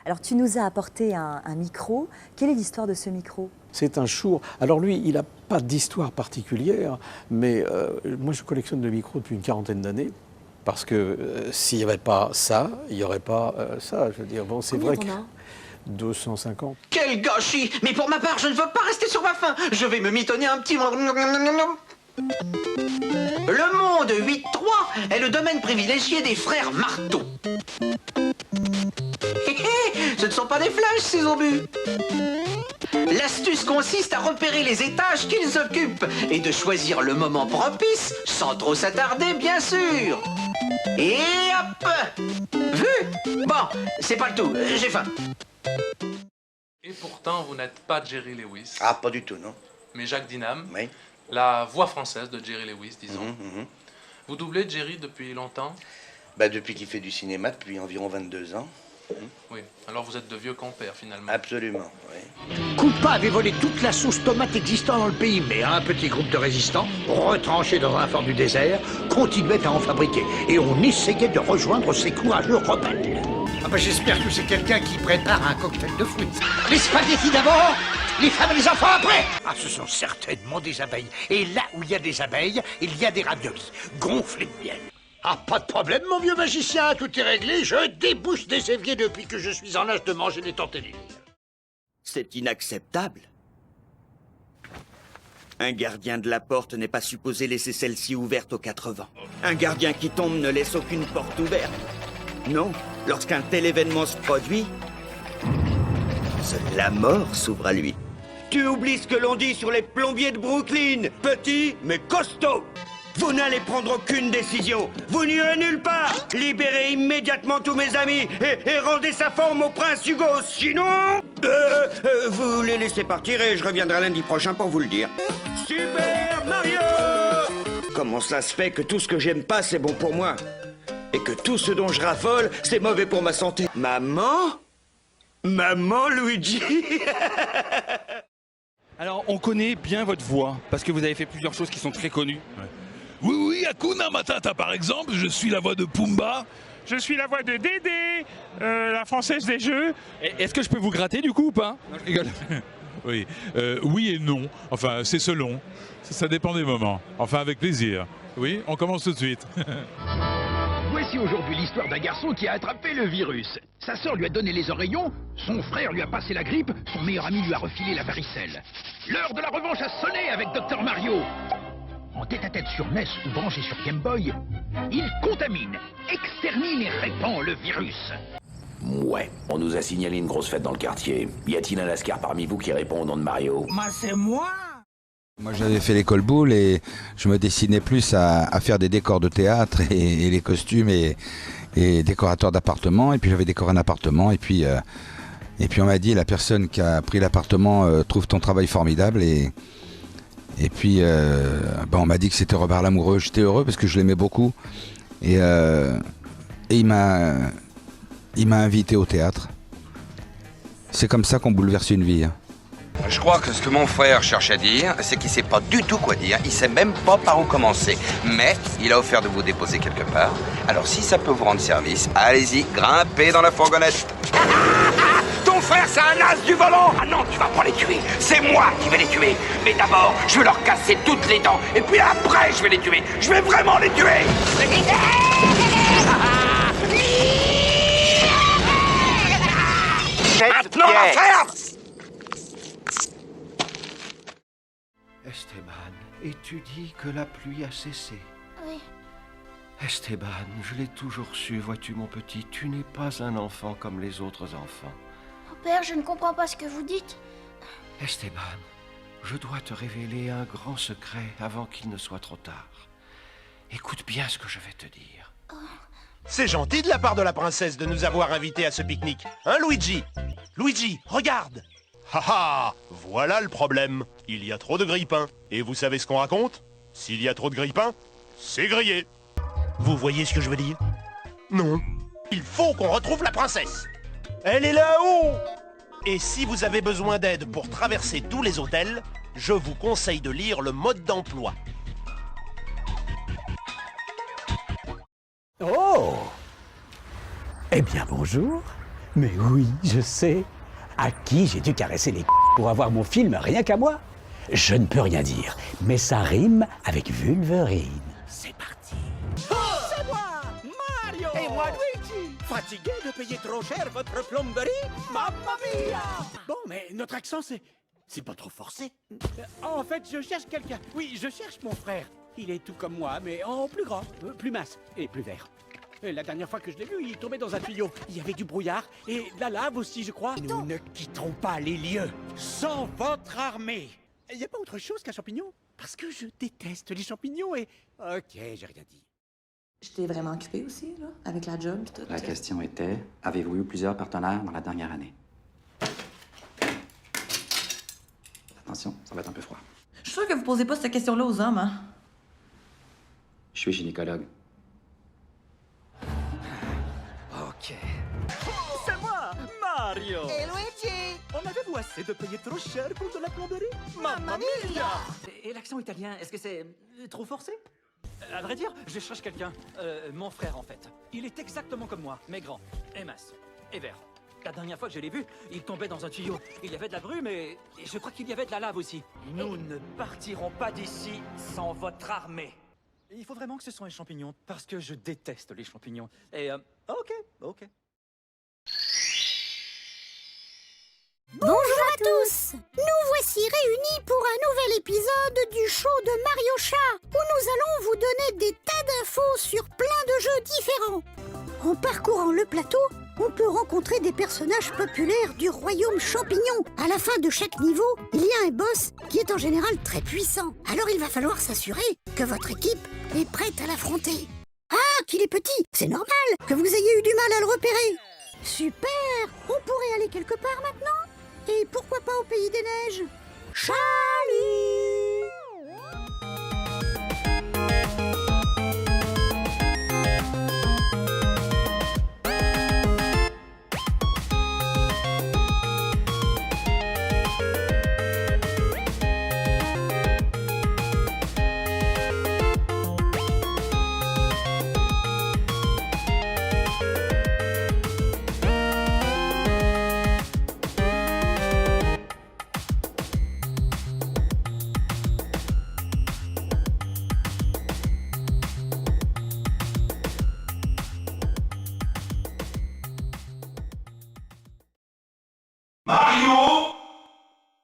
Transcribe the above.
Alors tu nous as apporté un micro. Quelle est l'histoire de ce micro? C'est un Shure. Alors lui, il n'a pas d'histoire particulière, mais moi je collectionne le micro depuis une quarantaine d'années. Parce que s'il n'y avait pas ça, il n'y aurait pas ça. Je veux dire, bon, c'est vrai que 250. Quel gâchis! Mais pour ma part, je ne veux pas rester sur ma faim. Je vais me mitonner un petit... Le monde 8.3 est le domaine privilégié des frères Marteau. Ce ne sont pas des flèches, ces obus. L'astuce consiste à repérer les étages qu'ils occupent et de choisir le moment propice, sans trop s'attarder, bien sûr. Et hop! Vu? Bon, c'est pas le tout, j'ai faim. Et pourtant, vous n'êtes pas Jerry Lewis. Ah, pas du tout, non. Mais Jacques Dinam, Oui. la voix française de Jerry Lewis, disons. Mhm. Vous doublez Jerry depuis longtemps? Bah, depuis qu'il fait du cinéma, depuis environ 22 ans. Oui. Alors vous êtes de vieux compères, finalement. Absolument, oui. Coupa avait volé toute la sauce tomate existant dans le pays, mais un petit groupe de résistants, retranchés dans un fort du désert, continuait à en fabriquer. Et on essayait de rejoindre ces courageux rebelles. Ah bah j'espère que c'est quelqu'un qui prépare un cocktail de fruits. Les spaghettis d'abord, les femmes et les enfants après. Ah, ce sont certainement des abeilles. Et là où il y a des abeilles, il y a des raviolis, gonflés de miel. Ah, pas de problème, mon vieux magicien, tout est réglé. Je débouche des éviers depuis que je suis en âge de manger des tortellini. C'est inacceptable. Un gardien de la porte n'est pas supposé laisser celle-ci ouverte aux 4 vents. Un gardien qui tombe ne laisse aucune porte ouverte. Non, lorsqu'un tel événement se produit, seule la mort s'ouvre à lui. Tu oublies ce que l'on dit sur les plombiers de Brooklyn, petit mais costaud. Vous n'allez prendre aucune décision. Vous n'irez nulle part. Libérez immédiatement tous mes amis et rendez sa forme au prince Hugo. Sinon, vous les laissez partir et je reviendrai lundi prochain pour vous le dire. Super Mario! Comment ça se fait que tout ce que j'aime pas, c'est bon pour moi? Et que tout ce dont je raffole, c'est mauvais pour ma santé? Maman? Maman Luigi? Alors, on connaît bien votre voix, parce que vous avez fait plusieurs choses qui sont très connues. Ouais. Oui, Hakuna Matata par exemple, je suis la voix de Pumba. Je suis la voix de Dédé, la française des jeux. Est-ce que je peux vous gratter du coup ou pas? Non, je rigole. Oui, oui et non, enfin c'est selon, ça dépend des moments, enfin avec plaisir. Oui, on commence tout de suite. Voici aujourd'hui l'histoire d'un garçon qui a attrapé le virus. Sa sœur lui a donné les oreillons, son frère lui a passé la grippe, son meilleur ami lui a refilé la varicelle. L'heure de la revanche a sonné avec Dr Mario. En tête-à-tête sur NES ou branché sur Game Boy, il contamine, extermine et répand le virus. Ouais, on nous a signalé une grosse fête dans le quartier. Y a-t-il un lascar parmi vous qui répond au nom de Mario? Moi, c'est moi. Moi, j'avais fait l'école boule et je me destinais plus à faire des décors de théâtre et les costumes et décorateur d'appartement. Et puis j'avais décoré un appartement et puis on m'a dit, la personne qui a pris l'appartement trouve ton travail formidable et puis on m'a dit que c'était Robert Lamoureux. J'étais heureux parce que je l'aimais beaucoup et il m'a invité au théâtre. C'est comme ça qu'on bouleverse une vie. Je crois que ce que mon frère cherche à dire, c'est qu'il sait pas du tout quoi dire, il sait même pas par où commencer. Mais il a offert de vous déposer quelque part. Alors si ça peut vous rendre service, allez-y, grimpez dans la fourgonnette. Ton frère, c'est un as du volant! Ah non, tu vas pas les tuer, c'est moi qui vais les tuer. Mais d'abord, je vais leur casser toutes les dents, et puis après, je vais les tuer. Je vais vraiment les tuer! Maintenant, la ferme! Esteban, et tu dis que la pluie a cessé? Oui. Esteban, je l'ai toujours su, vois-tu mon petit, tu n'es pas un enfant comme les autres enfants. Oh, père, je ne comprends pas ce que vous dites. Esteban, je dois te révéler un grand secret avant qu'il ne soit trop tard. Écoute bien ce que je vais te dire. Oh. C'est gentil de la part de la princesse de nous avoir invités à ce pique-nique. Hein, Luigi? Luigi, regarde! Haha, voilà le problème. Il y a trop de grille-pain. Et vous savez ce qu'on raconte? S'il y a trop de grille-pain, c'est grillé. Vous voyez ce que je veux dire? Non. Il faut qu'on retrouve la princesse. Elle est là-haut. Et si vous avez besoin d'aide pour traverser tous les hôtels, je vous conseille de lire le mode d'emploi. Oh! Eh bien, bonjour. Mais oui, je sais. À qui j'ai dû caresser les pour avoir mon film rien qu'à moi? Je ne peux rien dire, mais ça rime avec Vulverine. C'est parti. C'est moi, Mario. Et moi, Luigi. Fatigué de payer trop cher votre plomberie? Mamma mia. Bon, mais notre accent, c'est pas trop forcé. En fait, je cherche quelqu'un. Oui, je cherche mon frère. Il est tout comme moi, mais en plus grand, plus mince et plus vert. La dernière fois que je l'ai vu, il tombait dans un tuyau. Il y avait du brouillard et de la lave aussi, je crois. Nous ne quitterons pas les lieux sans votre armée. Il n'y a pas autre chose qu'un champignon? Parce que je déteste les champignons et... Ok, j'ai rien dit. Je t'ai vraiment occupé aussi, là, avec la job et tout. La question était, avez-vous eu plusieurs partenaires dans la dernière année? Attention, ça va être un peu froid. Je suis sûre que vous posez pas cette question-là aux hommes, hein? Je suis gynécologue. Ok. C'est moi, Mario. Et Luigi. En avez-vous assez de payer trop cher pour de la plomberie? Mamma mia. Et l'accent italien, est-ce que c'est trop forcé? À vrai dire, je cherche quelqu'un. Mon frère, en fait. Il est exactement comme moi, mais grand, et mince, et vert. La dernière fois que je l'ai vu, il tombait dans un tuyau. Il y avait de la brume et je crois qu'il y avait de la lave aussi. Nous ne partirons pas d'ici sans votre armée. Il faut vraiment que ce soit un champignon, parce que je déteste les champignons. Et ok. Bonjour à tous. Nous voici réunis pour un nouvel épisode du show de Mario Chat, où nous allons vous donner des tas d'infos sur plein de jeux différents. En parcourant le plateau, on peut rencontrer des personnages populaires du royaume champignon. À la fin de chaque niveau, il y a un boss qui est en général très puissant. Alors il va falloir s'assurer que votre équipe est prête à l'affronter. Ah, qu'il est petit, c'est normal que vous ayez eu du mal à le repérer. Super, on pourrait aller quelque part maintenant? Et pourquoi pas au pays des neiges? Chalut! Mario,